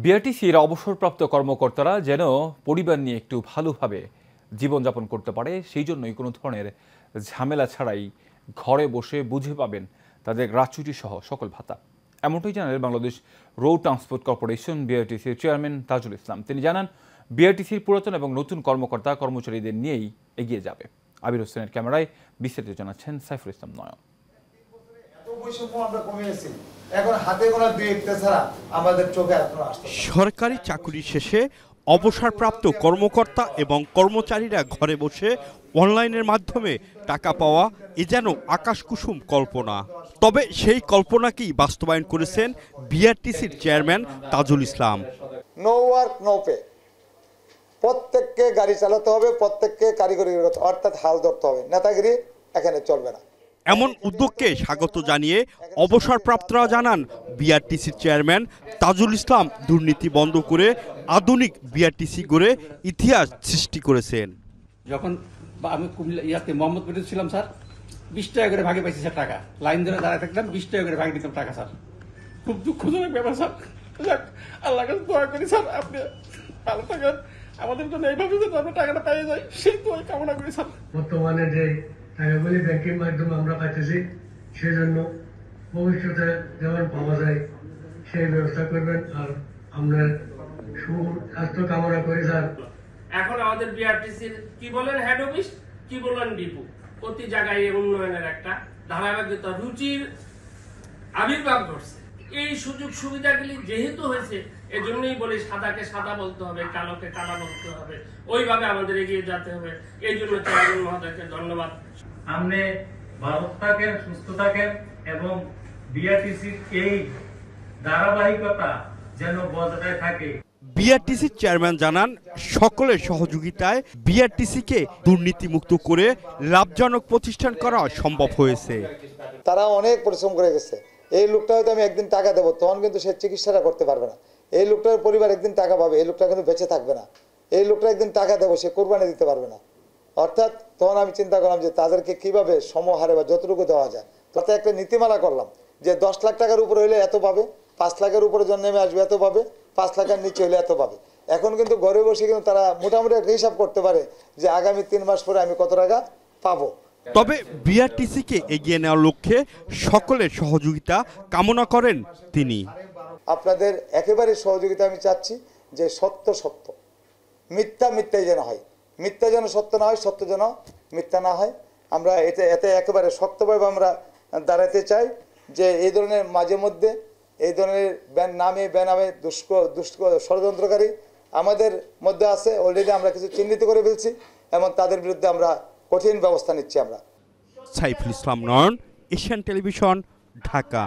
বিআরটিসির অবসরপ্রাপ্ত কর্মকর্তারা যেন পরিবার নিয়ে একটু ভালোভাবে জীবনযাপন করতে পারে, সেই জন্যই কোনো ধরনের ঝামেলা ছাড়াই ঘরে বসে বুঝে পাবেন তাদের গ্রাচুইটি সহ সকল ভাতা। এমনটাই জানালেন বাংলাদেশ রোড ট্রান্সপোর্ট কর্পোরেশন বিআরটিসির চেয়ারম্যান তাজুল ইসলাম। তিনি জানান, বিআরটিসির পুরাতন এবং নতুন কর্মকর্তা কর্মচারীদের নিয়েই এগিয়ে যাবে। আবির হোসেনের ক্যামেরায় বিস্তারিত জানাচ্ছেন সাইফুল ইসলাম নয়ন। সরকারি চাকুরি শেষে অবসরপ্রাপ্ত কর্মকর্তা এবং কর্মচারীরা ঘরে বসে অনলাইনের মাধ্যমে টাকা পাওয়া এ যেন আকাশকুসুম কল্পনা। তবে সেই কল্পনাকেই বাস্তবায়ন করেছেন বিআরটিসির চেয়ারম্যান তাজুল ইসলাম। নো ওয়ার্ক নো পে, প্রত্যেককে গাড়ি চালাতে হবে, প্রত্যেককে কারিগরি অর্থাৎ হাল ধরতে হবে, নেতাগিরি এখানে চলবে না। এমন উদ্যোগকে স্বাগত জানিয়ে অবসরপ্রাপ্তরা জানান, বিআরটিসির চেয়ারম্যান তাজুল ইসলাম দুর্নীতি বন্ধ করে আধুনিক বিআরটিসি গড়ে ইতিহাস সৃষ্টি করেছেন। যখন আমি কুমিল্লা মোহাম্মদপুরে ছিলাম স্যার, 20 টাকা করে ভাগে পাইছি স্যার টাকা। লাইন ধরে দাঁড়ায় থাকতাম, 20 টাকা করে ভাগে দিতাম টাকা স্যার। খুব দুঃখজনক ব্যাপার স্যার। আল্লাহ কাছে দোয়া করি স্যার, আপনি ভালো থাকেন, আমাদের জন্য এইভাবে যেন আমরা টাকাটা পেয়ে যাই সেই দোয়াই কামনা করি স্যার। বর্তমানে যে টাকাগুলি ব্যাংকের মাধ্যমে আমরা পাইতেছি, সেজন্য ভবিষ্যতে যেমন পাওয়া যায় সেই ব্যবস্থা করবেন। আর আমরা সুস্বাস্থ্য কামনা করি স্যার। এখন আমাদের বিআরটিসির কি বলেন হেড অফিস, কি বলেন ডিপো, প্রতি জায়গায় উন্নয়নের একটা ধারাবাহিকতা রুচির আবির্ভাব ঘটছে। এই সুযোগ সুবিধাগুলি যেহেতু হয়েছে, এজন্যই বলি সাদাকে সাদা বলতে হবে, কালোকে কালা বলতে হবে, ওইভাবে আমাদের এগিয়ে যেতে হবে। এই জন্য চেয়ারম্যান মহোদয়কে ধন্যবাদ। আপনি ভালো থাকেন, সুস্থ থাকেন এবং বিআরটিসির এই ধারাবাহিকতা যেন বজায় থাকে। বিআরটিসির চেয়ারম্যান জানান, সকলের সহযোগিতায় বিআরটিসিকে দুর্নীতিমুক্ত করে লাভজনক প্রতিষ্ঠান করা সম্ভব হয়েছে। তারা অনেক পরিশ্রম করে গেছে। এই লোকটা হয়তো আমি একদিন টাকা দেবো, তখন কিন্তু সে চিকিৎসাটা করতে পারবে না। এই লোকটার পরিবার একদিন টাকা পাবে, এই লোকটা কিন্তু বেঁচে থাকবে না। এই লোকটা একদিন টাকা দেবো, সে কোরবানি দিতে পারবে না। অর্থাৎ তখন আমি চিন্তা করলাম যে তাদেরকে কিভাবে সমহারে বা যতটুকু দেওয়া যায়, তাতে একটা নীতিমালা করলাম যে 10 লাখ টাকার উপরে হলে এত পাবে, 5 লাখের উপরে যখন নেমে আসবে এত পাবে, 5 লাখের নিচে হলে এত পাবে। এখন কিন্তু ঘরে বসে কিন্তু তারা মোটামুটি একটা হিসাব করতে পারে যে আগামী 3 মাস পরে আমি কত টাকা পাবো। তবে বিআরটিসিকে এগিয়ে নেওয়ার লক্ষ্যে সকলের সহযোগিতা কামনা করেন তিনি। আপনাদের একেবারে সহযোগিতা আমি চাচ্ছি যে সত্য সত্য, মিথ্যা মিথ্যাই যেন হয়, মিথ্যা যেন সত্য না হয়, সত্য যেন মিথ্যা না হয়। আমরা এতে একেবারে শক্তভাবে আমরা দাঁড়াতে চাই যে এই ধরনের মাঝে মধ্যে এই ধরনের নামে বেনামে দুষ্ট ষড়যন্ত্রকারী আমাদের মধ্যে আছে। অলরেডি আমরা কিছু চিহ্নিত করে ফেলছি এবং তাদের বিরুদ্ধে আমরা কঠিন ব্যবস্থা নিচ্ছি। আমরা সাইফুল ইসলাম নয়ন, এশিয়ান টেলিভিশন, ঢাকা।